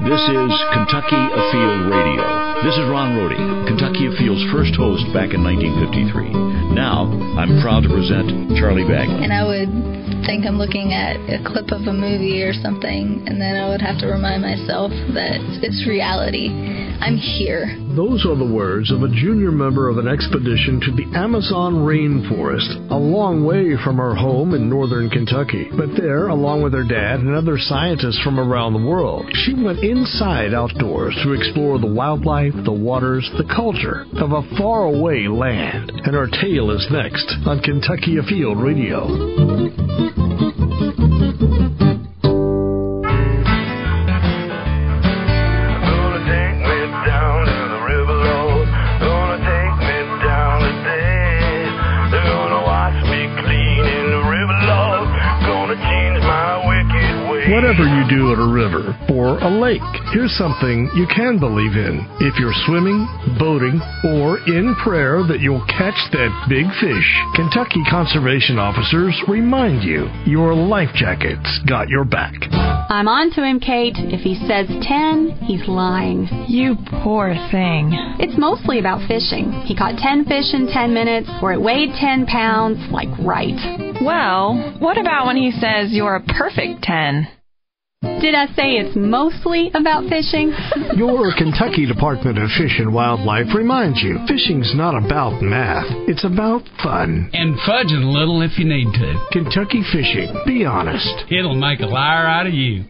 This is Kentucky Afield Radio. This is Ron Rohde, Kentucky Afield's first host back in 1953. Now, I'm proud to present Charlie Bagley. And I would think I'm looking at a clip of a movie or something, and then I would have to remind myself that it's reality. I'm here. Those are the words of a junior member of an expedition to the Amazon rainforest, a long way from her home in northern Kentucky. But there, along with her dad and other scientists from around the world, she went inside outdoors to explore the wildlife, the waters, the culture of a faraway land. And our tale is next on Kentucky Afield Radio. Whatever you do at a river or a lake, here's something you can believe in. If you're swimming, boating, or in prayer that you'll catch that big fish, Kentucky conservation officers remind you your life jacket's got your back. I'm on to him, Kate. If he says 10, he's lying. You poor thing. It's mostly about fishing. He caught 10 fish in 10 minutes, or it weighed 10 pounds, like right. Well, what about when he says you're a perfect 10? Did I say it's mostly about fishing? Your Kentucky Department of Fish and Wildlife reminds you, fishing's not about math. It's about fun. And fudging a little if you need to. Kentucky Fishing. Be honest. It'll make a liar out of you.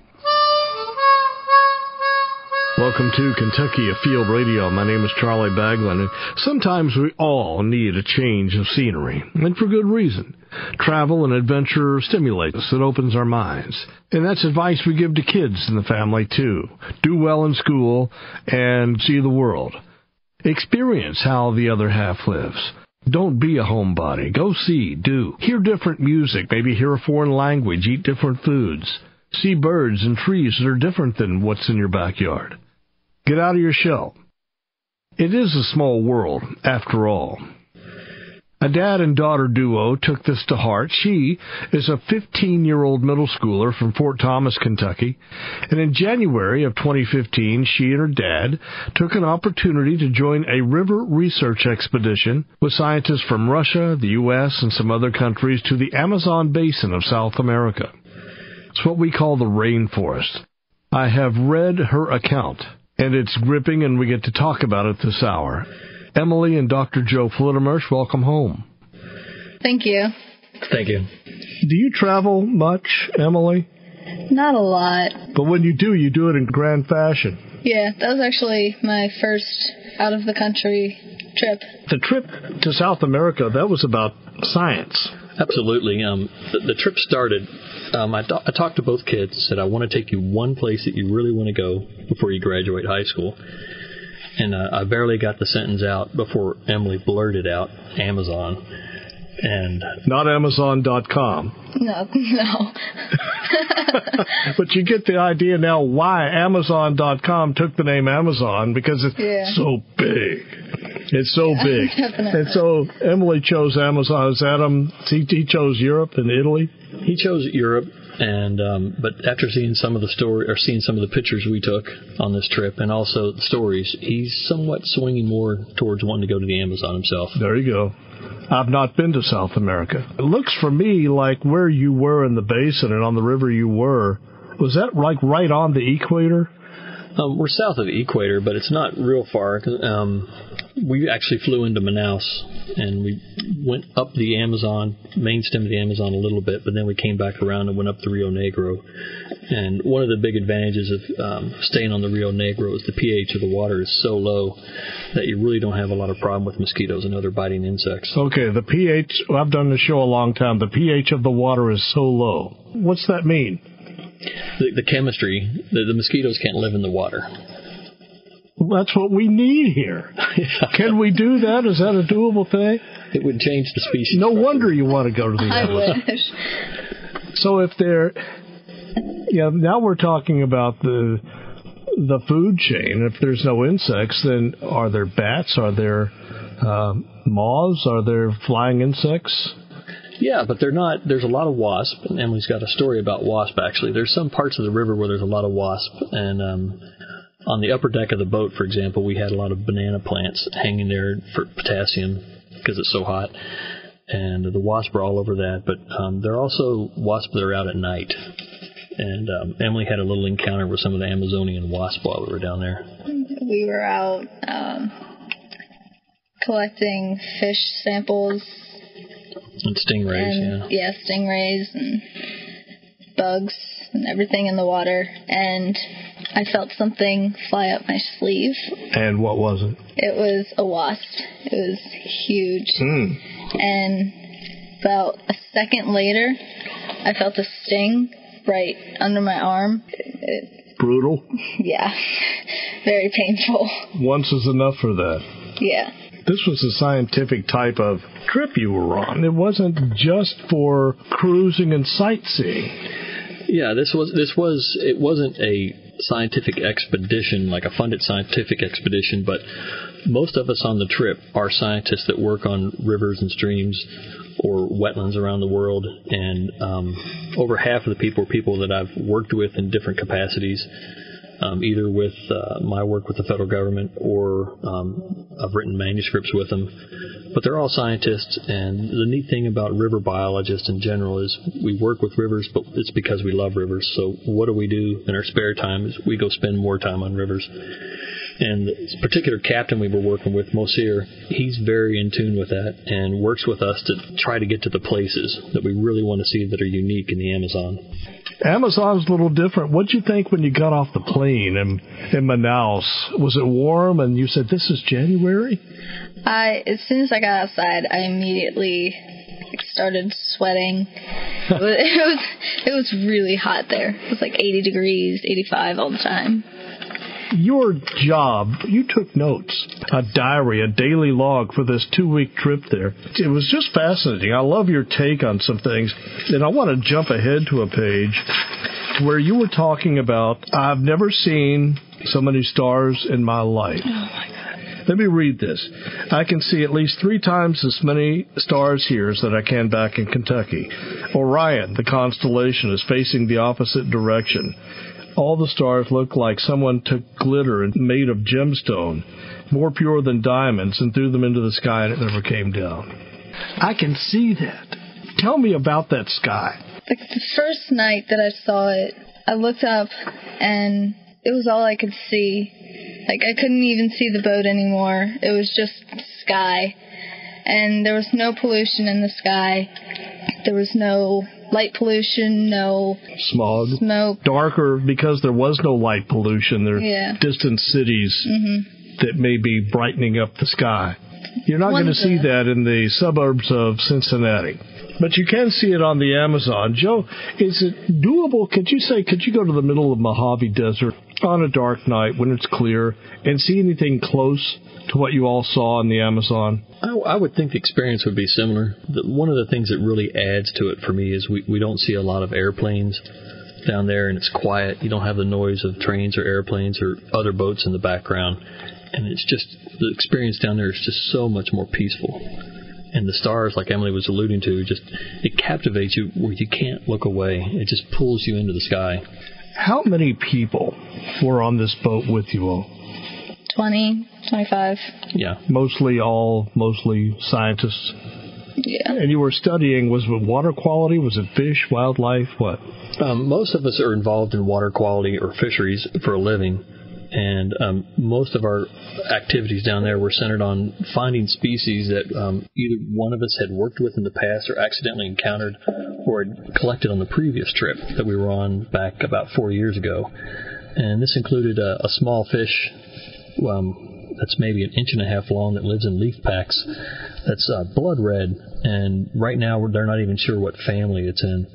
Welcome to Kentucky Afield Radio. My name is Charlie Baglin, and sometimes we all need a change of scenery, and for good reason. Travel and adventure stimulates us. It opens our minds. And that's advice we give to kids in the family, too. Do well in school and see the world. Experience how the other half lives. Don't be a homebody. Go see, do. Hear different music, maybe hear a foreign language, eat different foods. See birds and trees that are different than what's in your backyard. Get out of your shell. It is a small world, after all. A dad and daughter duo took this to heart. She is a 15-year-old middle schooler from Fort Thomas, Kentucky. And in January of 2015, she and her dad took an opportunity to join a river research expedition with scientists from Russia, the U.S., and some other countries to the Amazon basin of South America. It's what we call the rainforest. I have read her account, and it's gripping, and we get to talk about it this hour. Emily and Dr. Joe Flittermarsh, welcome home. Thank you. Thank you. Do you travel much, Emily? Not a lot. But when you do it in grand fashion. Yeah, that was actually my first out-of-the-country trip. The trip to South America, that was about science. Absolutely. The trip started, I talked to both kids, said, I want to take you one place that you really want to go before you graduate high school. And I barely got the sentence out before Emily blurted out Amazon. And not Amazon.com. No. But you get the idea now why Amazon.com took the name Amazon, because it's so big. It's so big. Definitely. And so Emily chose Amazon. Is Adam, he chose Europe and Italy? He chose Europe, and but after seeing some of the pictures we took on this trip, and also the stories, he's somewhat swinging more towards wanting to go to the Amazon himself. There you go. I've not been to South America. It looks for me like where you were in the basin and on the river you were, was that like right on the equator? We're south of the equator, but it's not real far. We actually flew into Manaus, and we went up the Amazon, main stem of the Amazon a little bit, but then we came back around and went up the Rio Negro. And one of the big advantages of staying on the Rio Negro is the pH of the water is so low that you really don't have a lot of problem with mosquitoes and other biting insects. Okay, the pH, I've done the show a long time, the pH of the water is so low. What's that mean? The chemistry, the mosquitoes can't live in the water. That's what we need here. Can we do that? Is that a doable thing? It would change the species. No wonder you want to go to the Amazon. I wish. So if now we're talking about the food chain. If there's no insects, then are there bats? Are there moths? Are there flying insects? Yeah, but they're not. There's a lot of wasp, and Emily's got a story about wasp, actually. There's some parts of the river where there's a lot of wasp, and on the upper deck of the boat, for example, we had a lot of banana plants hanging there for potassium because it's so hot, and the wasp are all over that. But there are also wasps that are out at night, and Emily had a little encounter with some of the Amazonian wasp while we were down there. We were out collecting fish samples. And stingrays, Yeah, stingrays and bugs and everything in the water. And I felt something fly up my sleeve. And what was it? It was a wasp. It was huge. And about a second later, I felt a sting right under my arm. Brutal? Yeah, very painful. Once is enough for that. Yeah. This was a scientific type of trip you were on. It wasn't just for cruising and sightseeing. Yeah, it wasn't a scientific expedition, like a funded scientific expedition, but most of us on the trip are scientists that work on rivers and streams or wetlands around the world, and over half of the people are people that I've worked with in different capacities, either with my work with the federal government or I've written manuscripts with them. But they're all scientists, and the neat thing about river biologists in general is we work with rivers, but it's because we love rivers. So what do we do in our spare time is we go spend more time on rivers. And this particular captain we were working with, Mosir, he's very in tune with that and works with us to try to get to the places that we really want to see that are unique in the Amazon. Amazon's a little different. What'd you think when you got off the plane in Manaus? Was it warm and you said, this is January? As soon as I got outside, I immediately started sweating. It was really hot there. It was like 80 degrees, 85 all the time. Your job, you took notes, a diary, a daily log for this 2-week trip there. It was just fascinating. I love your take on some things. And I want to jump ahead to a page where you were talking about, I've never seen so many stars in my life. Oh, my God. Let me read this. I can see at least 3 times as many stars here as that I can back in Kentucky. Orion, the constellation, is facing the opposite direction. All the stars look like someone took glitter and made of gemstone, more pure than diamonds, and threw them into the sky and it never came down. I can see that. Tell me about that sky. Like the first night that I saw it, I looked up and it was all I could see. Like I couldn't even see the boat anymore. It was just sky. And there was no pollution in the sky. There was no light pollution, no smog, smoke. Darker because there was no light pollution. There are distant cities that may be brightening up the sky. You're not going to see that in the suburbs of Cincinnati. But you can see it on the Amazon. Joe, is it doable? Could you go to the middle of Mojave Desert on a dark night when it's clear and see anything close to what you all saw in the Amazon? I would think the experience would be similar. One of the things that really adds to it for me is we don't see a lot of airplanes down there, and it's quiet. You don't have the noise of trains or airplanes or other boats in the background. And it's just, the experience down there is just so much more peaceful. And the stars, like Emily was alluding to, it captivates you where you can't look away. It just pulls you into the sky. How many people were on this boat with you all? 20, 25. Yeah. Mostly scientists? Yeah. And you were studying, was it water quality? Was it fish, wildlife, what? Most of us are involved in water quality or fisheries for a living. And most of our activities down there were centered on finding species that either one of us had worked with in the past or accidentally encountered or had collected on the previous trip that we were on back about 4 years ago. And this included a small fish that's maybe 1.5 inches long that lives in leaf packs that's blood red. And right now they're not even sure what family it's in.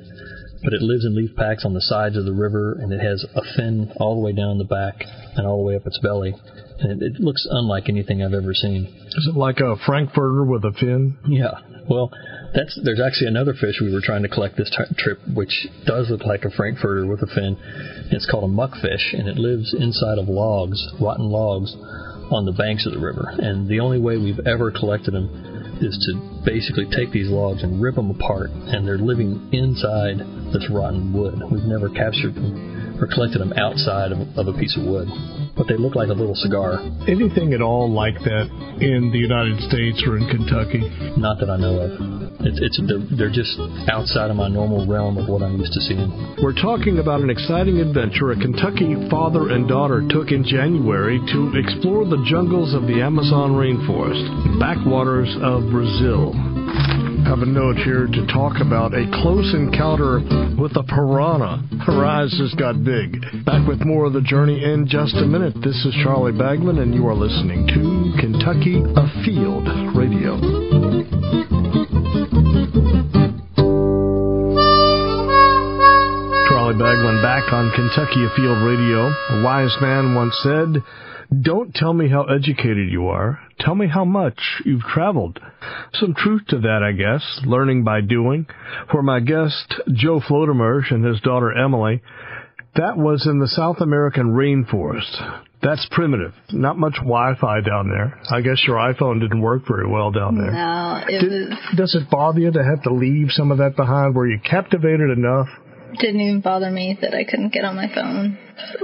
But it lives in leaf packs on the sides of the river, and it has a fin all the way down the back and all the way up its belly. And it looks unlike anything I've ever seen. Is it like a frankfurter with a fin? Yeah. Well, there's actually another fish we were trying to collect this trip, which does look like a frankfurter with a fin. It's called a muckfish, and it lives inside of logs, rotten logs, on the banks of the river. And the only way we've ever collected them is to basically take these logs and rip them apart, and they're living inside this rotten wood. We've never captured them or collected them outside of a piece of wood, but they look like a little cigar. Anything at all like that in the United States or in Kentucky? Not that I know of. They're just outside of my normal realm of what I'm used to seeing. We're talking about an exciting adventure a Kentucky father and daughter took in January to explore the jungles of the Amazon rainforest, backwaters of Brazil. I have a note here to talk about a close encounter with a piranha. Her eyes just got big. Back with more of the journey in just a minute. This is Charlie Baglan, and you are listening to Kentucky Afield Radio. Charlie Baglan back on Kentucky Afield Radio. A wise man once said, "Don't tell me how educated you are. Tell me how much you've traveled." Some truth to that, I guess. Learning by doing. For my guest, Joe Flodermersh, and his daughter Emily, that was in the South American rainforest. That's primitive. Not much Wi-Fi down there. I guess your iPhone didn't work very well down there. No, Does it bother you to have to leave some of that behind? Were you captivated enough? Didn't even bother me that I couldn't get on my phone.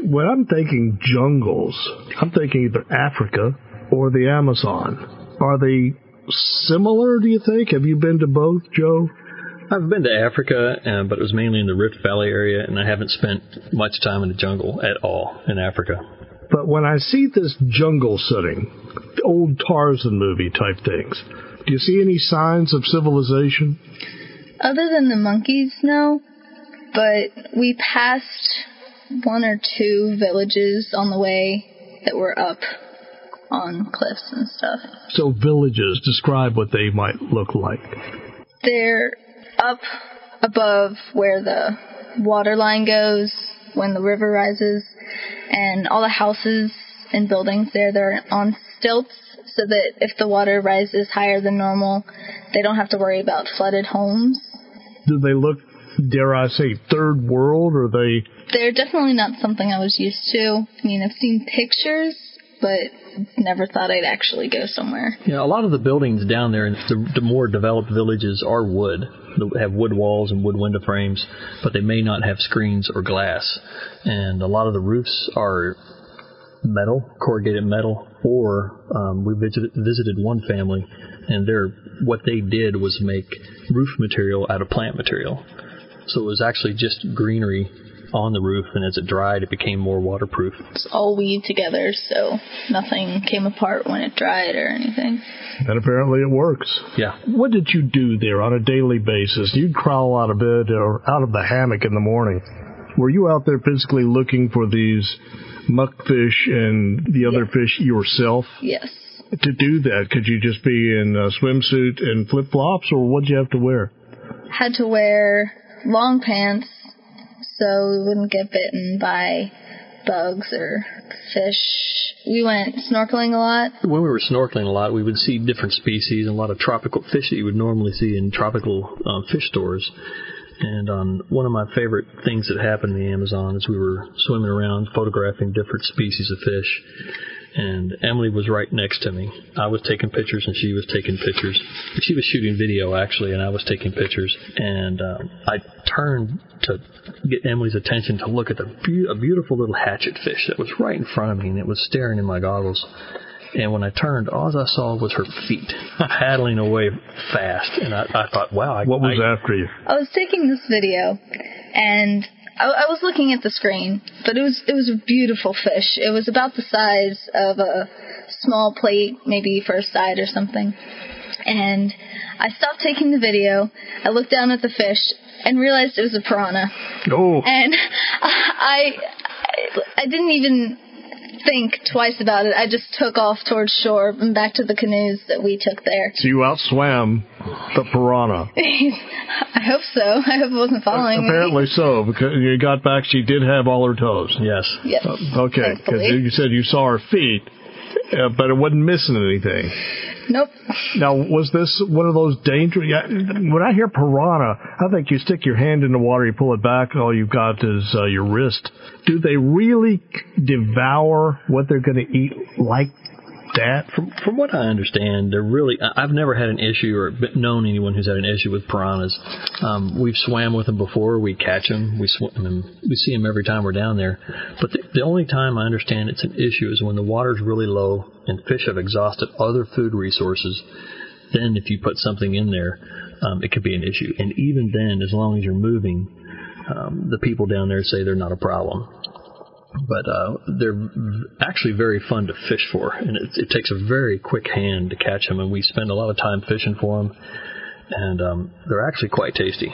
When I'm thinking jungles, I'm thinking either Africa or the Amazon. Are they similar, do you think? Have you been to both, Joe? I've been to Africa, but it was mainly in the Rift Valley area, and I haven't spent much time in the jungle at all in Africa. But when I see this jungle setting, the old Tarzan movie type things, do you see any signs of civilization? Other than the monkeys, no. But we passed one or two villages on the way that were up on cliffs and stuff. So villages, describe what they might look like. They're up above where the water line goes when the river rises, and all the houses and buildings there, they're on stilts so that if the water rises higher than normal, they don't have to worry about flooded homes. Do they look, dare I say, third world, or they... They're definitely not something I was used to. I mean, I've seen pictures, but never thought I'd actually go somewhere. Yeah, a lot of the buildings down there in the more developed villages are wood. They have wood walls and wood window frames, but they may not have screens or glass. And a lot of the roofs are metal, corrugated metal, or we visited one family, and what they did was make roof material out of plant material. So it was actually just greenery on the roof, and as it dried, it became more waterproof. It's all weaved together, so nothing came apart when it dried or anything. And apparently it works. Yeah. What did you do there on a daily basis? You'd crawl out of bed or out of the hammock in the morning. Were you out there physically looking for these muckfish and the other fish yourself? Yes. To do that, could you just be in a swimsuit and flip-flops, or what did you have to wear? Had to wear long pants so we wouldn't get bitten by bugs or fish. We went snorkeling a lot. When we were snorkeling a lot, we would see different species and a lot of tropical fish that you would normally see in tropical fish stores. And one of my favorite things that happened in the Amazon is we were swimming around photographing different species of fish. And Emily was right next to me. I was taking pictures, and she was taking pictures. She was shooting video, actually, and I was taking pictures. And I turned to get Emily's attention to look at a beautiful little hatchet fish that was right in front of me, and it was staring in my goggles. And when I turned, all I saw was her feet paddling away fast. And I thought, wow. What was after you? I was taking this video, and I was looking at the screen, but it was a beautiful fish. It was about the size of a small plate, maybe for a side or something. And I stopped taking the video. I looked down at the fish and realized it was a piranha. Oh. And I didn't even think twice about it. I just took off towards shore and back to the canoes that we took there. So you outswam the piranha. I hope so. I hope it wasn't following me. Apparently so, because you got back, she did have all her toes. Yes. Yes. Okay, because you said you saw her feet, but it wasn't missing anything. Nope. Now, was this one of those dangerous... When I hear piranha, I think you stick your hand in the water, you pull it back, all you've got is your wrist. Do they really devour what they're going to eat like that? From what I understand, I've never had an issue or known anyone who's had an issue with piranhas. We've swam with them before. We catch them. We swim them. We see them every time we're down there. But the only time I understand it's an issue is when the water's really low and fish have exhausted other food resources. Then if you put something in there, it could be an issue. And even then, as long as you're moving, the people down there say they're not a problem. But they're actually very fun to fish for, and it takes a very quick hand to catch them, and we spend a lot of time fishing for them, and they're actually quite tasty.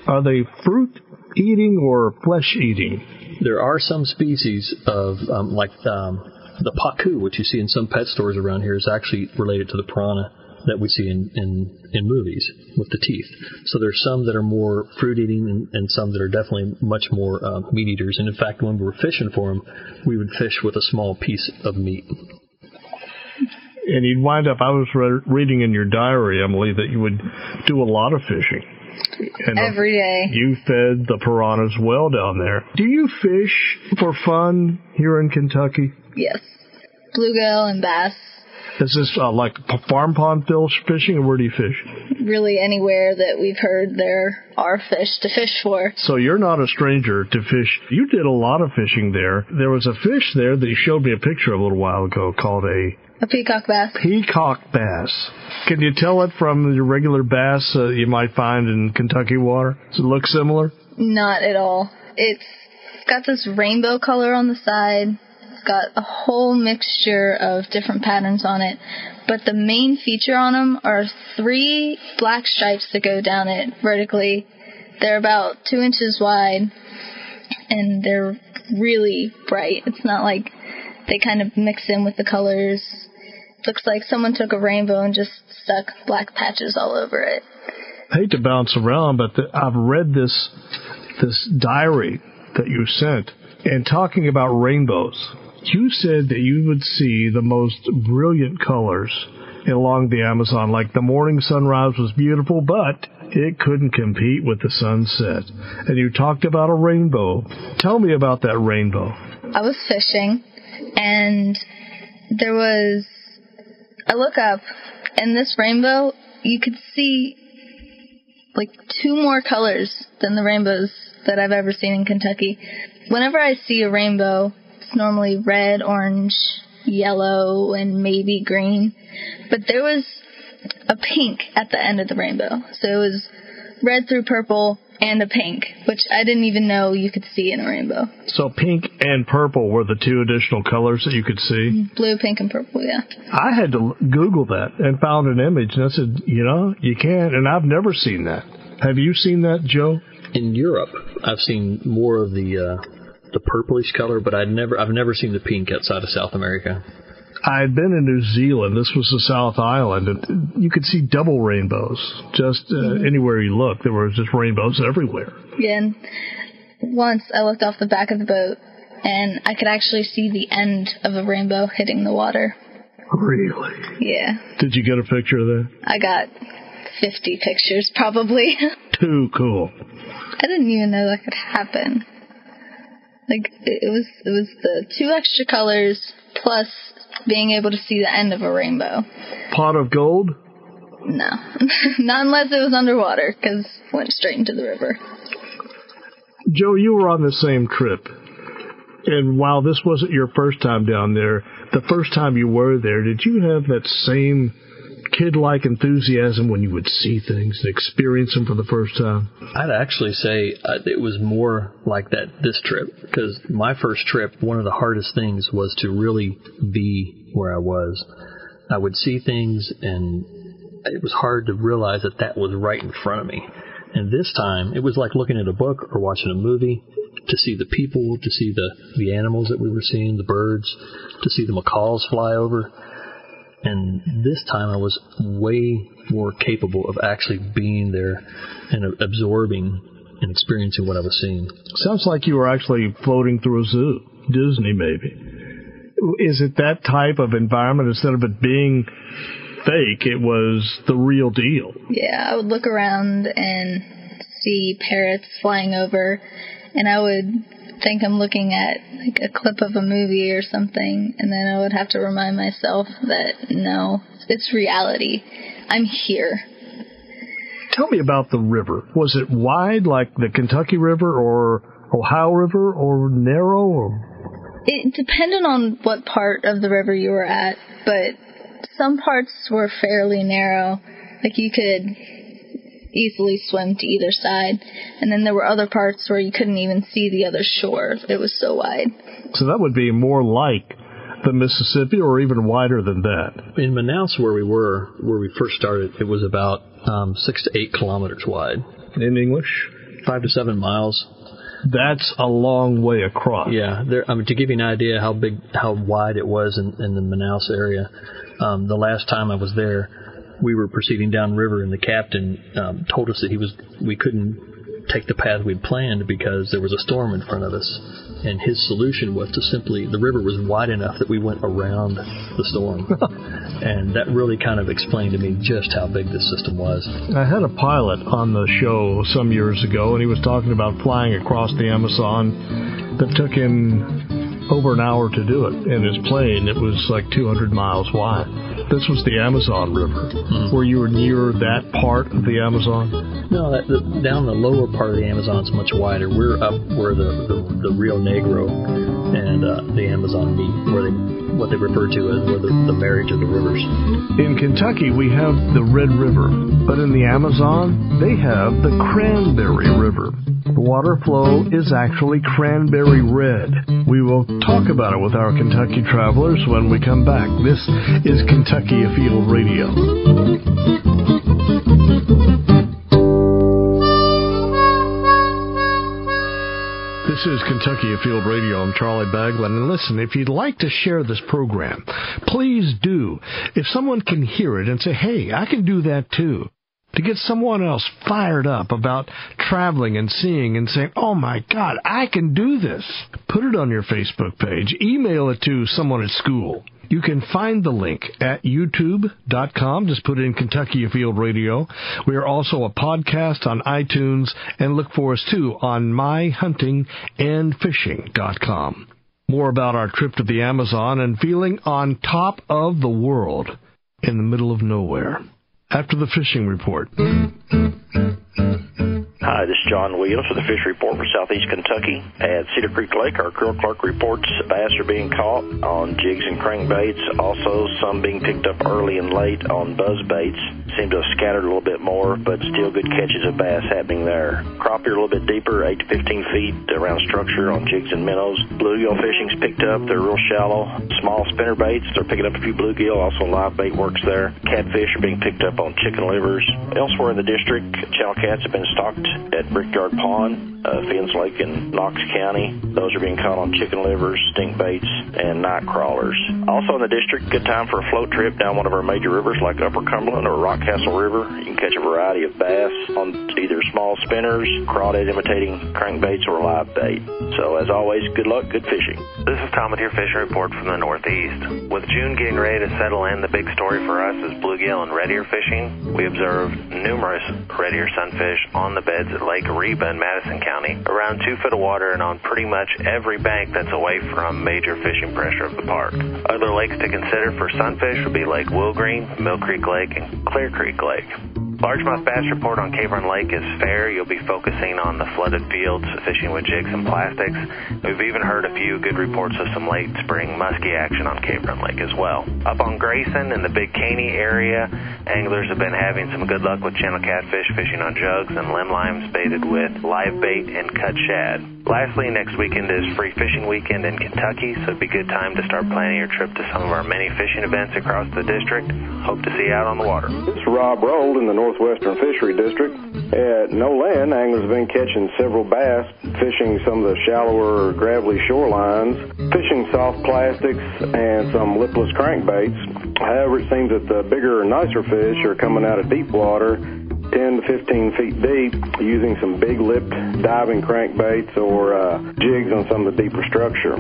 Are they fruit-eating or flesh-eating? There are some species of, like the pacu, which you see in some pet stores around here, is actually related to the piranha that we see in movies with the teeth. So there's some that are more fruit-eating and some that are definitely much more meat-eaters. And in fact, when we were fishing for them, we would fish with a small piece of meat. And you'd wind up, I was reading in your diary, Emily, that you would do a lot of fishing. And every day. You fed the piranhas well down there. Do you fish for fun here in Kentucky? Yes. Bluegill and bass. Is this like farm pond fishing, or where do you fish? Really anywhere that we've heard there are fish to fish for. So you're not a stranger to fish. You did a lot of fishing there. There was a fish there that you showed me a picture of a little while ago called a peacock bass. Peacock bass. Can you tell it from your regular bass you might find in Kentucky water? Does it look similar? Not at all. It's got this rainbow color on the side. Got a whole mixture of different patterns on it, but the main feature on them are 3 black stripes that go down it vertically. They're about 2 inches wide, and they're really bright. It's not like they kind of mix in with the colors. Looks like someone took a rainbow and just stuck black patches all over it. I hate to bounce around, but I've read this diary that you sent, and talking about rainbows. You said that you would see the most brilliant colors along the Amazon, like the morning sunrise was beautiful, but it couldn't compete with the sunset. And you talked about a rainbow. Tell me about that rainbow. I was fishing, and I look up, and this rainbow, you could see like 2 more colors than the rainbows that I've ever seen in Kentucky. Whenever I see a rainbow, it's normally red, orange, yellow, and maybe green. But there was a pink at the end of the rainbow. So it was red through purple and a pink, which I didn't even know you could see in a rainbow. So pink and purple were the 2 additional colors that you could see? Blue, pink, and purple, yeah. I had to Google that and found an image, and I said, you can't, and I've never seen that. Have you seen that, Joe? In Europe, I've seen more of the purplish color, but I've never seen the pink outside of South America. I had been in New Zealand. This was the South Island, and you could see double rainbows just anywhere you looked. There were just rainbows everywhere. Yeah, and once I looked off the back of the boat, and I could actually see the end of a rainbow hitting the water. Really? Yeah. Did you get a picture of that? I got 50 pictures, probably. Too cool. I didn't even know that could happen. Like, it was the 2 extra colors plus being able to see the end of a rainbow. Pot of gold? No. Not unless it was underwater, because it went straight into the river. Joe, you were on the same trip. And while this wasn't your first time down there, the first time you were there, did you have that same kid-like enthusiasm when you would see things and experience them for the first time? I'd actually say it was more like that this trip, because my first trip, one of the hardest things was to really be where I was. I would see things, and it was hard to realize that was right in front of me. And this time, it was like looking at a book or watching a movie, to see the people, to see the animals that we were seeing, the birds, to see the macaws fly over. And this time I was way more capable of actually being there and absorbing and experiencing what I was seeing. Sounds like you were actually floating through a zoo. Disney, maybe. Is it that type of environment? Instead of it being fake, it was the real deal? Yeah, I would look around and see parrots flying over, and I would think I'm looking at like a clip of a movie or something, and then I would have to remind myself that no, it's reality. I'm here. Tell me about the river. Was it wide like the Kentucky River or Ohio River, or narrow? Or? It depended on what part of the river you were at, but some parts were fairly narrow. Like you could easily swim to either side. And then there were other parts where you couldn't even see the other shore. It was so wide. So that would be more like the Mississippi, or even wider than that. In Manaus, where we first started, it was about 6 to 8 kilometers wide. In English? 5 to 7 miles. That's a long way across. Yeah. To give you an idea how wide it was in the Manaus area, the last time I was there, we were proceeding downriver, and the captain told us that we couldn't take the path we'd planned because there was a storm in front of us. And his solution was to the river was wide enough that we went around the storm. And that really kind of explained to me just how big this system was. I had a pilot on the show some years ago, and he was talking about flying across the Amazon that took him over an hour to do it. In his plane, it was like 200 miles wide. This was the Amazon River. Mm-hmm. Were you near that part of the Amazon? No, down the lower part of the Amazon is much wider. We're up where the Rio Negro and the Amazon meet, what they refer to as the marriage of the rivers. In Kentucky, we have the Red River, but in the Amazon, they have the Cranberry River. The water flow is actually cranberry red. We will talk about it with our Kentucky travelers when we come back. This is Kentucky Afield Radio. This is Kentucky Afield Radio. I'm Charlie Baglin. And listen, if you'd like to share this program, please do. If someone can hear it and say, hey, I can do that too, to get someone else fired up about traveling and seeing and saying, oh my God, I can do this. Put it on your Facebook page. Email it to someone at school. You can find the link at youtube.com. Just put in Kentucky Afield Radio. We are also a podcast on iTunes, and look for us too on myhuntingandfishing.com. More about our trip to the Amazon and feeling on top of the world in the middle of nowhere. After the fishing report. Hi, this is John Williams with the Fish Report for Southeast Kentucky. At Cedar Creek Lake, our Krill Clark reports bass are being caught on jigs and crankbaits. Also, some being picked up early and late on buzz baits. Seem to have scattered a little bit more, but still good catches of bass happening there. Crappie are a little bit deeper, 8 to 15 feet around structure on jigs and minnows. Bluegill fishing's picked up. They're real shallow. Small spinner baits, they're picking up a few bluegill. Also, live bait works there. Catfish are being picked up on chicken livers. Elsewhere in the district, chow cats have been stocked at Brickyard Pond, Fiends Lake in Knox County. Those are being caught on chicken livers, stink baits, and night crawlers. Also in the district, good time for a float trip down one of our major rivers like Upper Cumberland or Rockcastle River. You can catch a variety of bass on either small spinners, crawdad imitating crankbaits, or live bait. So as always, good luck, good fishing. This is Tom with your fishing report from the Northeast. With June getting ready to settle in, the big story for us is bluegill and red ear fishing. We observed numerous red ear sunfish on the beds at Lake Reba in Madison County, around 2 foot of water and on pretty much every bank that's away from major fishing pressure of the park. Other lakes to consider for sunfish would be Lake Willgreen, Mill Creek Lake, and Clear Creek Lake. Largemouth bass report on Cave Run Lake is fair. You'll be focusing on the flooded fields, fishing with jigs and plastics. We've even heard a few good reports of some late spring muskie action on Cave Run Lake as well. Up on Grayson in the Big Caney area, anglers have been having some good luck with channel catfish fishing on jugs and limb limes baited with live bait and cut shad. Lastly, next weekend is Free Fishing Weekend in Kentucky, so it'd be a good time to start planning your trip to some of our many fishing events across the district. Hope to see you out on the water. This is Rob Rold in the Northwestern Fishery District. At No Land, anglers have been catching several bass, fishing some of the shallower, gravelly shorelines, fishing soft plastics, and some lipless crankbaits. However, it seems that the bigger, nicer fish are coming out of deep water, 10 to 15 feet deep, using some big-lipped diving crankbaits or jigs on some of the deeper structure.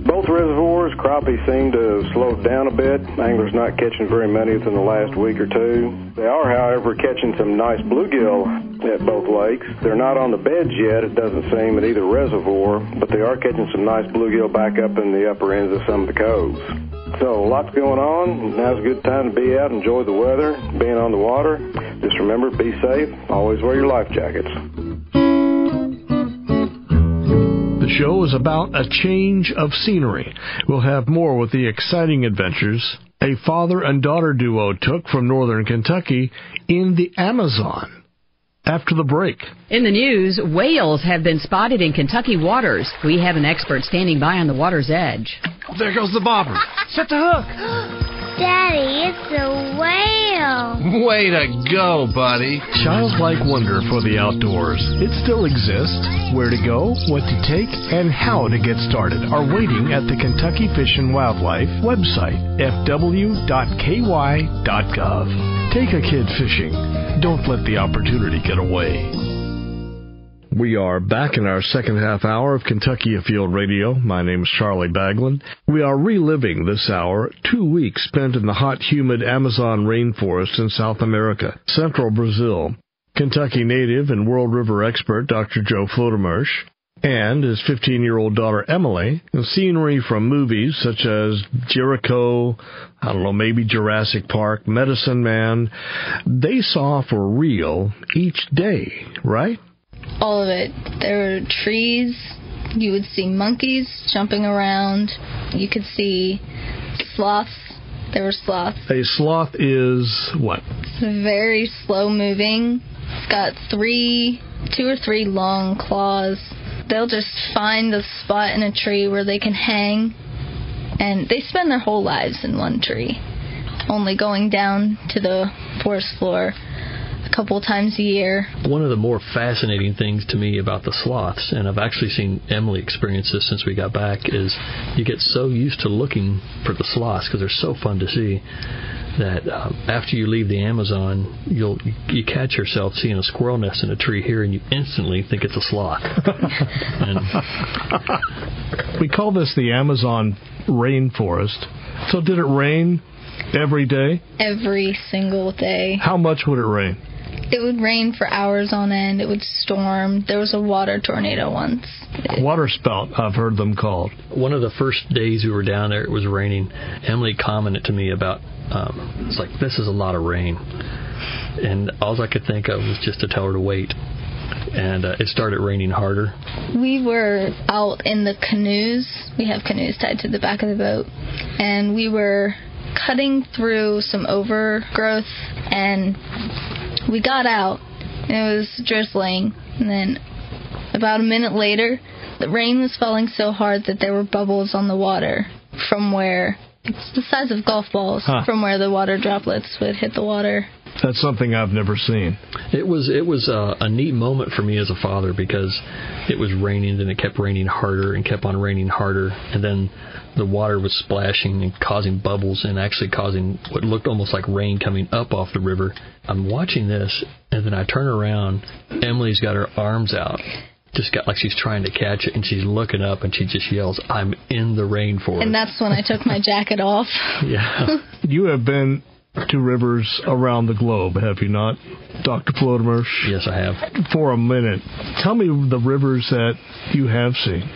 Both reservoirs, crappie seem to have slowed down a bit. Anglers not catching very many within the last week or two. They are, however, catching some nice bluegill at both lakes. They're not on the beds yet, it doesn't seem, at either reservoir, but they are catching some nice bluegill back up in the upper ends of some of the coves. So, lots going on. Now's a good time to be out, enjoy the weather, being on the water. Just remember, be safe, always wear your life jackets. The show is about a change of scenery. We'll have more with the exciting adventures a father and daughter duo took from northern Kentucky in the Amazon. After the break. In the news, whales have been spotted in Kentucky waters. We have an expert standing by on the water's edge. There goes the bobber. Set the hook. Daddy, it's a whale. Way to go, buddy. Childlike wonder for the outdoors. It still exists. Where to go, what to take, and how to get started are waiting at the Kentucky Fish and Wildlife website, fw.ky.gov. Take a kid fishing. Don't let the opportunity get away. We are back in our second half hour of Kentucky Afield Radio. My name is Charlie Baglin. We are reliving this hour 2 weeks spent in the hot, humid Amazon rainforest in South America, central Brazil. Kentucky native and World River expert Dr. Joe Flodermarsh and his 15-year-old daughter Emily, and scenery from movies such as Jericho, maybe Jurassic Park, Medicine Man, they saw for real each day, right? All of it. There were trees. You would see monkeys jumping around. You could see sloths. There were sloths. A sloth is what? It's very slow moving. It's got 2 or 3 long claws. They'll just find a spot in a tree where they can hang, and they spend their whole lives in one tree, only going down to the forest floor a couple times a year. One of the more fascinating things to me about the sloths, and I've actually seen Emily experience this since we got back, is you get so used to looking for the sloths because they're so fun to see that after you leave the Amazon, you catch yourself seeing a squirrel nest in a tree here, and you instantly think it's a sloth. We call this the Amazon rainforest. So did it rain every day? Every single day. How much would it rain? It would rain for hours on end. It would storm. There was a water tornado once. Water spout, I've heard them called. One of the first days we were down there, it was raining. Emily commented to me about, it's like, this is a lot of rain. And all I could think of was just to tell her to wait. And it started raining harder. We were out in the canoes. We have canoes tied to the back of the boat. And we were cutting through some overgrowth, and we got out, and it was drizzling. And then about a minute later, the rain was falling so hard that there were bubbles on the water from where, it's the size of golf balls, from where the water droplets would hit the water. That's something I've never seen. It was a neat moment for me as a father, because it was raining, and it kept raining harder and kept on raining harder, and then the water was splashing and causing bubbles and actually causing what looked almost like rain coming up off the river. I'm watching this, and then I turn around. Emily's got her arms out, just got like she's trying to catch it, and she's looking up, and she just yells, "I'm in the rainforest." And that's when I took my jacket off. Yeah. You have been to rivers around the globe, have you not, Dr. Flodermarsh? Yes, I have. For a minute, tell me the rivers that you have seen.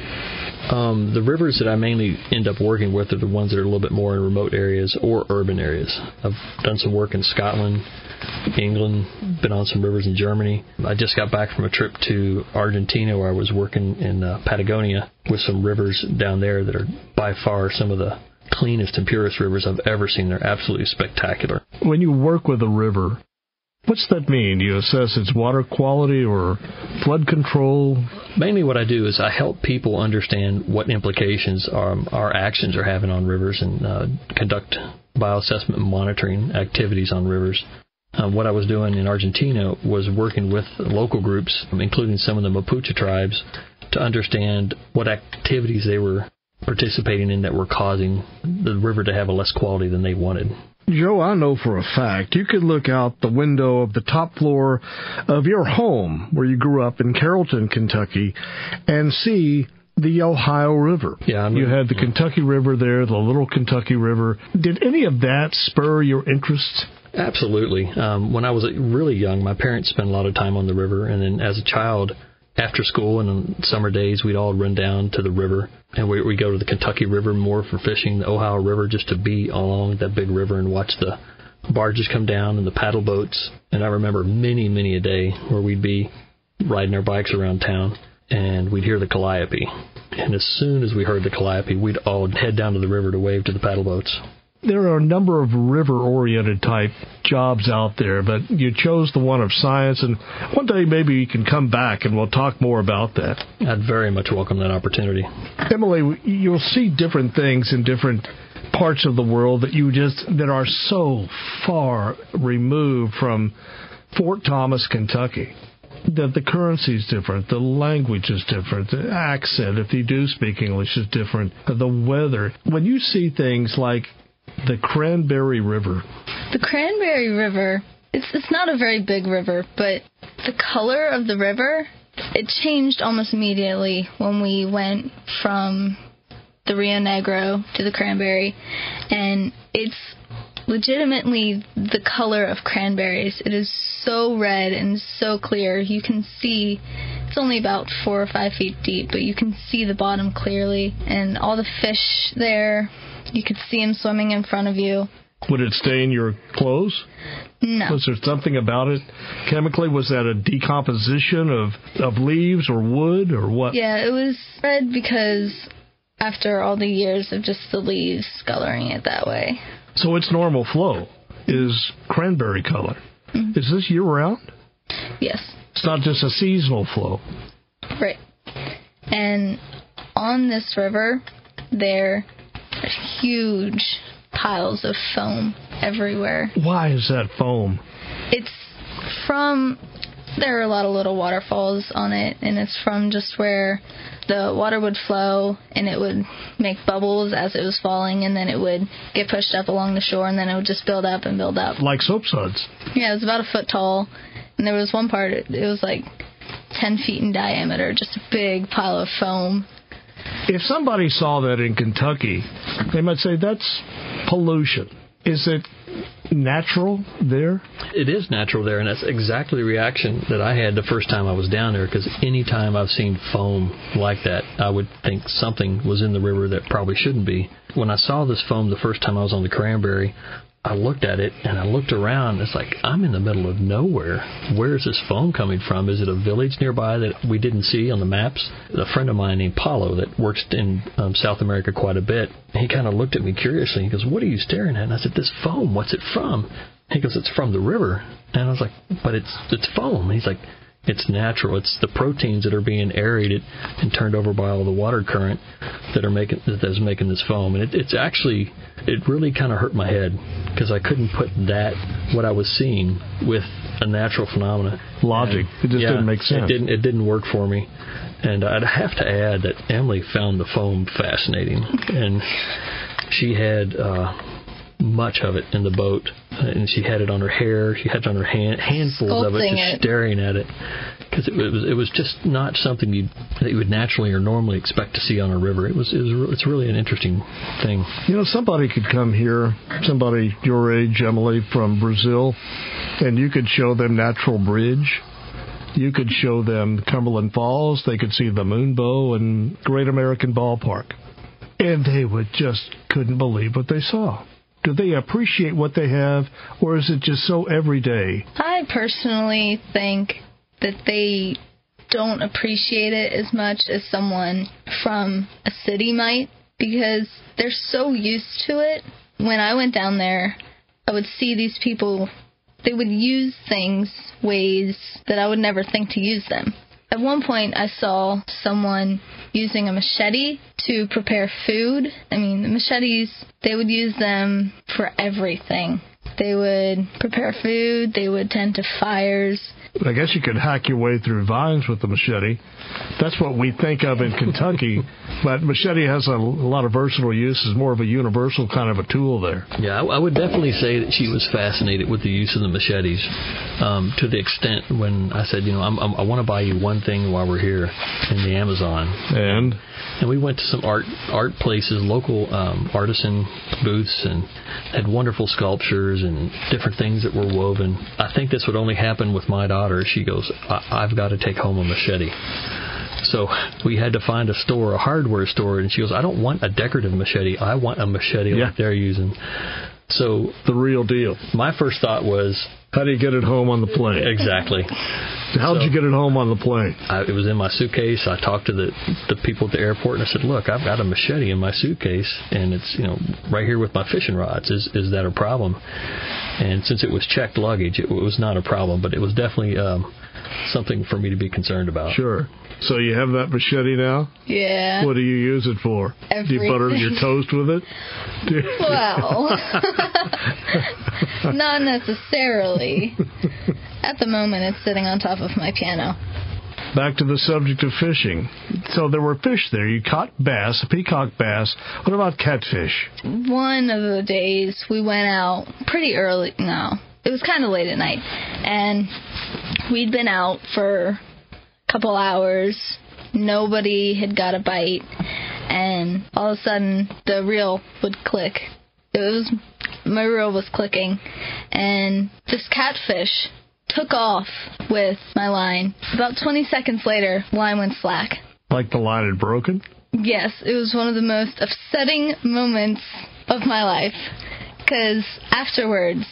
The rivers that I mainly end up working with are the ones that are a little bit more in remote areas or urban areas. I've done some work in Scotland, England, been on some rivers in Germany. I just got back from a trip to Argentina where I was working in Patagonia with some rivers down there that are by far some of the cleanest and purest rivers I've ever seen. They're absolutely spectacular. When you work with a river, what's that mean? Do you assess its water quality or flood control? Mainly what I do is I help people understand what implications our actions are having on rivers, and conduct bioassessment and monitoring activities on rivers. What I was doing in Argentina was working with local groups, including some of the Mapuche tribes, to understand what activities they were participating in that were causing the river to have a less quality than they wanted. Joe, I know for a fact you could look out the window of the top floor of your home where you grew up in Carrollton, Kentucky, and see the Ohio River. Yeah, you had the Kentucky River there, the Little Kentucky River. Did any of that spur your interest Absolutely. When I was really young, my parents spent a lot of time on the river, and then as a child, after school and on summer days, we'd all run down to the river, and we go to the Kentucky River more for fishing, the Ohio River, just to be along that big river and watch the barges come down and the paddle boats. And I remember many a day where we'd be riding our bikes around town, and we'd hear the calliope. And as soon as we heard the calliope, we'd all head down to the river to wave to the paddle boats. There are a number of river-oriented type jobs out there, but you chose the one of science, and one day maybe you can come back and we'll talk more about that. I'd very much welcome that opportunity. Emily, you'll see different things in different parts of the world that are so far removed from Fort Thomas, Kentucky. That the currency is different, the language is different, the accent, if you do speak English, is different, the weather. When you see things like the Cranberry River. The Cranberry River, it's not a very big river, but the color of the river, it changed almost immediately when we went from the Rio Negro to the Cranberry, and it's legitimately the color of cranberries. It is so red and so clear. You can see, it's only about 4 or 5 feet deep, but you can see the bottom clearly, and all the fish there, you could see them swimming in front of you. Would it stain your clothes? No. Was there something about it chemically? Was that a decomposition of leaves or wood or what? Yeah, it was red because after all the years of just the leaves coloring it that way. So its normal flow is cranberry color. Mm-hmm. Is this year-round? Yes. It's not just a seasonal flow. Right. And on this river, there are huge piles of foam everywhere. Why is that foam? It's from, there are a lot of little waterfalls on it, and it's from just where the water would flow, and it would make bubbles as it was falling, and then it would get pushed up along the shore, and then it would just build up and build up. Like soap suds. Yeah, it was about 1 foot tall, and there was one part, it was like 10 feet in diameter, just a big pile of foam. If somebody saw that in Kentucky, they might say, that's pollution. Is it natural there? It is natural there, and that's exactly the reaction that I had the first time I was down there, because any time I've seen foam like that, I would think something was in the river that probably shouldn't be. When I saw this foam the first time I was on the Cranberry, I looked at it, and I looked around. It's like, I'm in the middle of nowhere. Where is this foam coming from? Is it a village nearby that we didn't see on the maps? A friend of mine named Paulo that works in South America quite a bit, he kind of looked at me curiously. He goes, what are you staring at? And I said, this foam, what's it from? He goes, it's from the river. And I was like, but it's foam. And he's like, it's natural. It's the proteins that are being aerated and turned over by all the water current that is making this foam. And it's actually, it really kind of hurt my head because I couldn't put what I was seeing with a natural phenomenon. Logic. It just didn't make sense. It didn't work for me. And I'd have to add that Emily found the foam fascinating, and she had much of it in the boat, and she had it on her hair, she had it on her handfuls of it, just staring at it, because it was just not something that you would naturally or normally expect to see on a river. It's really an interesting thing. You know, somebody could come here, somebody your age, Emily, from Brazil, and you could show them Natural Bridge. You could show them Cumberland Falls. They could see the Moonbow and Great American Ballpark, and they couldn't believe what they saw. Do they appreciate what they have, or is it just so everyday? I personally think that they don't appreciate it as much as someone from a city might, because they're so used to it. When I went down there, I would see these people, they would use things ways that I would never think to use them. At one point, I saw someone using a machete to prepare food. I mean, the machetes, they would use them for everything. They would prepare food, they would tend to fires, I guess you could hack your way through vines with the machete. That's what we think of in Kentucky, but machete has a lot of versatile uses, more of a universal kind of a tool there. Yeah, I would definitely say that she was fascinated with the use of the machetes, to the extent when I said, I want to buy you one thing while we're here in the Amazon. And we went to some art places, local artisan booths, and had wonderful sculptures and different things that were woven. I think this would only happen with my daughter. She goes, I've got to take home a machete. So we had to find a store, a hardware store, and she goes, I don't want a decorative machete. I want a machete like they're using. So the real deal. My first thought was, how do you get it home on the plane? Exactly. How did you get it home on the plane? It was in my suitcase. I talked to the people at the airport, and I said, look, I've got a machete in my suitcase, and it's right here with my fishing rods. Is that a problem? And since it was checked luggage, it was not a problem, but it was definitely something for me to be concerned about. Sure. So you have that machete now? Yeah. What do you use it for? Everything. Do you butter your toast with it? Well, not necessarily. At the moment, it's sitting on top of my piano. Back to the subject of fishing. So there were fish there. You caught bass, a peacock bass. What about catfish? One of the days we went out pretty early. No, it was kind of late at night. And we'd been out for couple hours, nobody had got a bite, and all of a sudden the reel would click. My reel was clicking, and this catfish took off with my line. About 20 seconds later, line went slack. Like the line had broken? Yes, it was one of the most upsetting moments of my life, because afterwards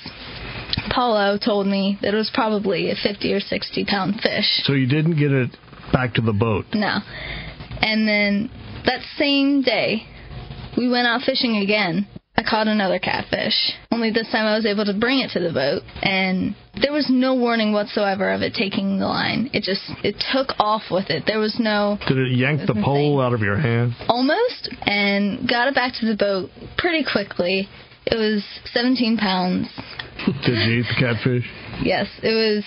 Paulo told me that it was probably a 50 or 60 pound fish. So you didn't get it back to the boat? No. And then that same day, we went out fishing again. I caught another catfish. Only this time I was able to bring it to the boat. And there was no warning whatsoever of it taking the line. It took off with it. There was no... Did it yank the pole out of your hand? Almost. And got it back to the boat pretty quickly. It was 17 pounds. Did you eat the catfish? Yes, it was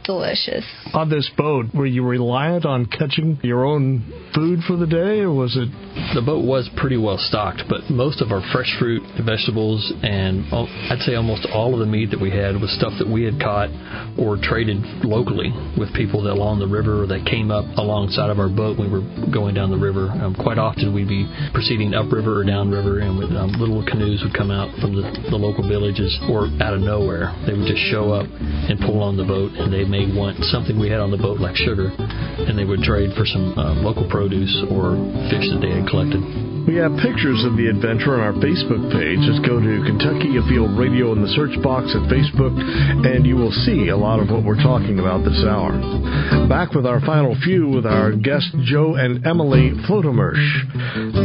delicious. On this boat, were you reliant on catching your own food for the day, or was it... The boat was pretty well stocked, but most of our fresh fruit, vegetables, and I'd say almost all of the meat that we had was stuff that we had caught or traded locally with people that along the river or that came up alongside of our boat when we were going down the river. Quite often we'd be proceeding upriver or downriver, and little canoes would come out from the local villages or out of nowhere. They would just show up and pull on the boat, and they may want something we had on the boat like sugar, and they would trade for some local produce or fish that they had collected. We have pictures of the adventure on our Facebook page. Just go to Kentucky Afield Radio in the search box at Facebook, and you will see a lot of what we're talking about this hour. Back with our final few with our guests Joe and Emily Flotemersh,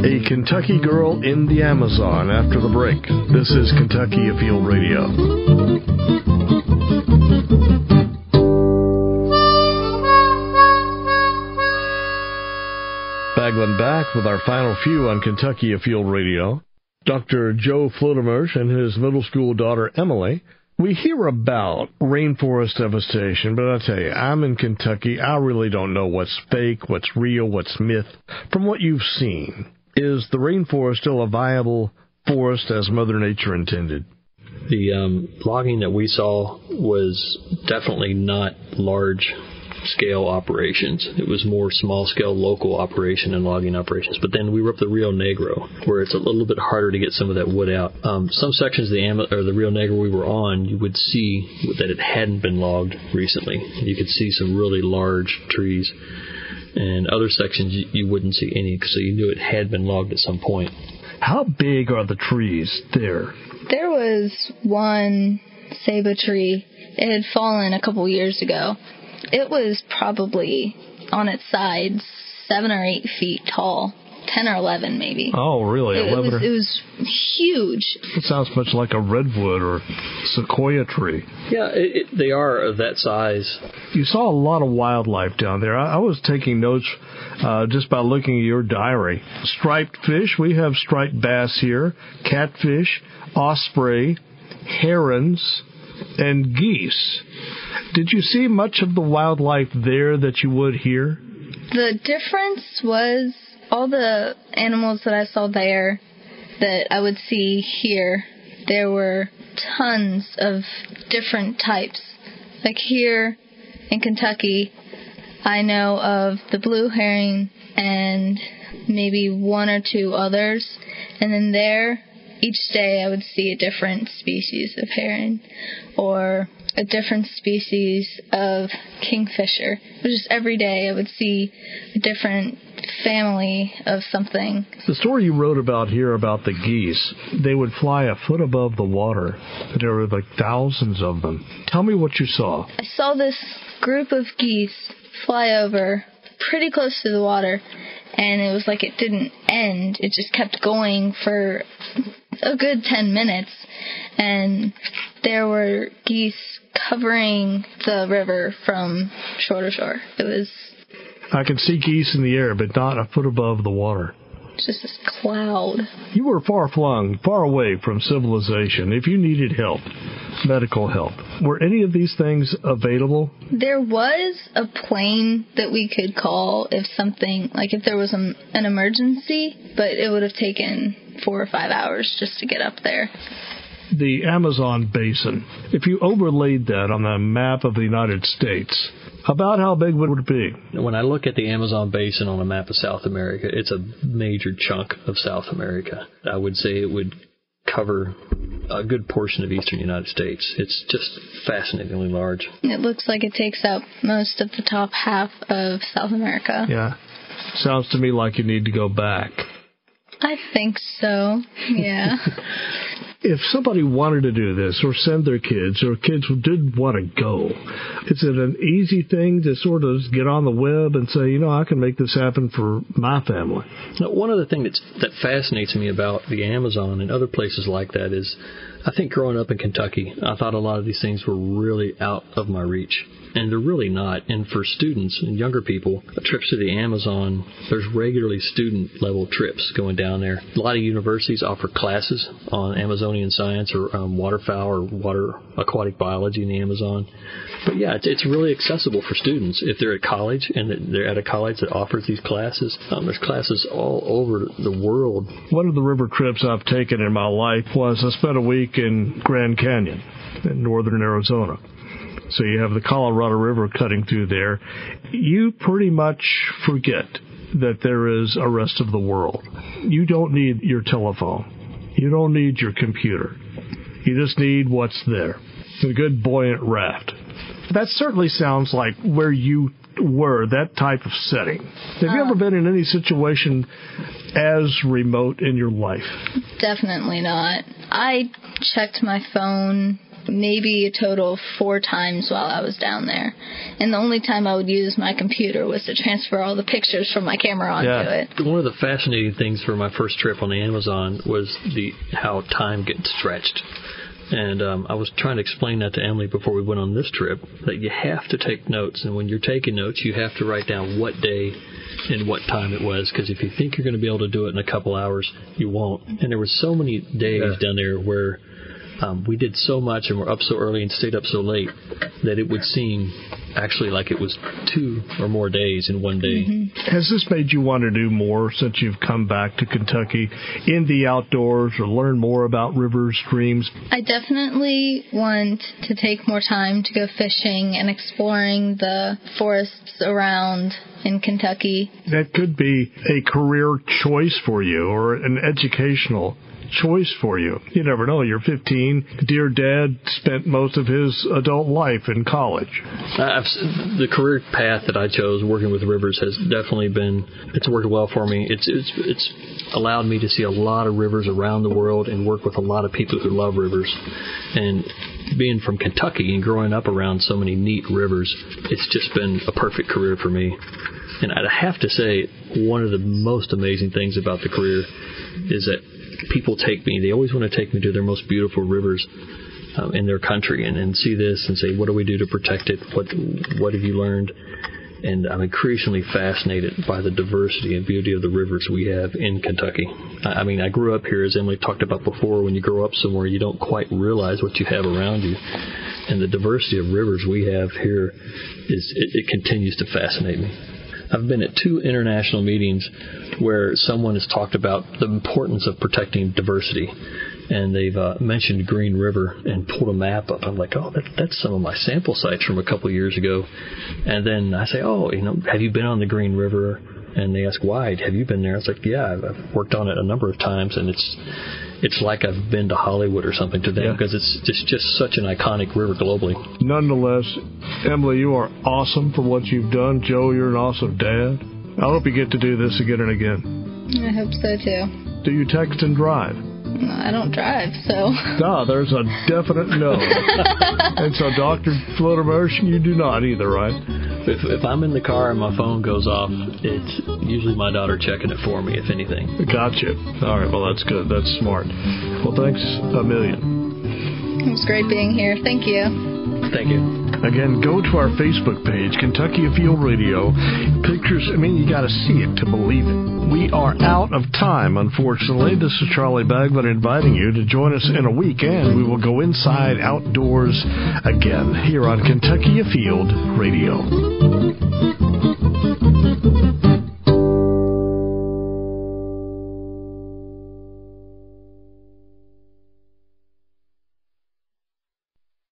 a Kentucky girl in the Amazon, after the break. This is Kentucky Afield Radio. Bagland back with our final few on Kentucky Afield Radio. Dr. Joe Flotemersh and his middle school daughter Emily. We hear about rainforest devastation, but I tell you, I'm in Kentucky. I really don't know what's fake, what's real, what's myth. From what you've seen, is the rainforest still a viable forest as Mother Nature intended? The logging that we saw was definitely not large-scale operations. It was more small-scale local operation and logging operations. But then we were up the Rio Negro, where it's a little bit harder to get some of that wood out. Some sections of the Rio Negro we were on, you would see that it hadn't been logged recently. You could see some really large trees. And other sections you wouldn't see any, so you knew it had been logged at some point. How big are the trees there? There was one ceiba tree. It had fallen a couple years ago. It was probably, on its sides, 7 or 8 feet tall. 10 or 11, maybe. Oh, really? It was huge. It sounds much like a redwood or sequoia tree. Yeah, they are of that size. You saw a lot of wildlife down there. I was taking notes just by looking at your diary. Striped fish. We have striped bass here. Catfish, osprey, herons, and geese. Did you see much of the wildlife there that you would here? The difference was all the animals that I saw there that I would see here. There were tons of different types. Like here in Kentucky, I know of the blue herring and maybe one or two others. And then there, each day I would see a different species of heron or a different species of kingfisher. It was just every day I would see a different family of something. The story you wrote about here about the geese, they would fly a foot above the water. There were like thousands of them. Tell me what you saw. I saw this group of geese fly over pretty close to the water, and it was like it didn't end. It just kept going for a good 10 minutes, and there were geese covering the river from shore to shore. I can see geese in the air, but not a foot above the water. Just this cloud. You were far-flung, far away from civilization. If you needed help, medical help, were any of these things available? There was a plane that we could call if something, like if there was an emergency, but it would have taken 4 or 5 hours just to get up there. The Amazon basin, if you overlaid that on the map of the United States, about how big would it be? When I look at the Amazon basin on a map of South America, it's a major chunk of South America. I would say it would cover a good portion of eastern United States. It's just fascinatingly large. It looks like it takes up most of the top half of South America. Yeah. Sounds to me like you need to go back. I think so, yeah. If somebody wanted to do this or send their kids, or kids who did want to go, is it an easy thing to sort of get on the web and say, I can make this happen for my family? Now, one of the things that fascinates me about the Amazon and other places like that is, I think growing up in Kentucky, I thought a lot of these things were really out of my reach. And they're really not. And for students and younger people, trips to the Amazon, there's regularly student-level trips going down there. A lot of universities offer classes on Amazonian science or waterfowl or water aquatic biology in the Amazon. But yeah, it's really accessible for students. If they're at college and they're at a college that offers these classes, there's classes all over the world. One of the river trips I've taken in my life was I spent a week in Grand Canyon in northern Arizona. So you have the Colorado River cutting through there. You pretty much forget that there is a rest of the world. You don't need your telephone. You don't need your computer. You just need what's there. A good buoyant raft. That certainly sounds like where you were, that type of setting. Have you ever been in any situation as remote in your life? Definitely not. I checked my phone maybe a total of 4 times while I was down there. And the only time I would use my computer was to transfer all the pictures from my camera onto it. One of the fascinating things for my first trip on the Amazon was how time gets stretched. And I was trying to explain that to Emily before we went on this trip, that you have to take notes. And when you're taking notes, you have to write down what day and what time it was, because if you think you're going to be able to do it in a couple hours, you won't. And there were so many days down there where we did so much and were up so early and stayed up so late that it would seem actually like it was 2 or more days in one day. Mm-hmm. Has this made you want to do more since you've come back to Kentucky in the outdoors or learn more about rivers, streams? I definitely want to take more time to go fishing and exploring the forests around in Kentucky. That could be a career choice for you or an educational choice for you. You never know. You're 15. Dear Dad spent most of his adult life in college. The career path that I chose, working with rivers, has definitely it's worked well for me. It's allowed me to see a lot of rivers around the world and work with a lot of people who love rivers. And being from Kentucky and growing up around so many neat rivers, it's just been a perfect career for me. And I'd have to say, one of the most amazing things about the career is that people they always want to take me to their most beautiful rivers in their country and see this and say, what do we do to protect it? What have you learned? And I'm increasingly fascinated by the diversity and beauty of the rivers we have in Kentucky. I mean, I grew up here, as Emily talked about before. When you grow up somewhere, you don't quite realize what you have around you. and the diversity of rivers we have here it continues to fascinate me. I've been at 2 international meetings where someone has talked about the importance of protecting diversity. And they've mentioned Green River and pulled a map up. I'm like, oh, that's some of my sample sites from a couple of years ago. And then I say, oh, have you been on the Green River? And they ask, why? Have you been there? I was like, yeah, I've worked on it a number of times, and it's like I've been to Hollywood or something to them because it's just such an iconic river globally. Nonetheless, Emily, you are awesome for what you've done. Joe, you're an awesome dad. I hope you get to do this again and again. I hope so, too. Do you text and drive? I don't drive, so... No, there's a definite no. And so, Dr. Flodermotion, you do not either, right? If I'm in the car and my phone goes off, it's usually my daughter checking it for me, if anything. Gotcha. All right, well, that's good. That's smart. Well, thanks a million. It was great being here. Thank you. Thank you. Again, go to our Facebook page, Kentucky Afield Radio. Pictures, you got to see it to believe it. We are out of time, unfortunately. This is Charlie Baglin inviting you to join us in a week, and we will go inside outdoors again here on Kentucky Afield Radio.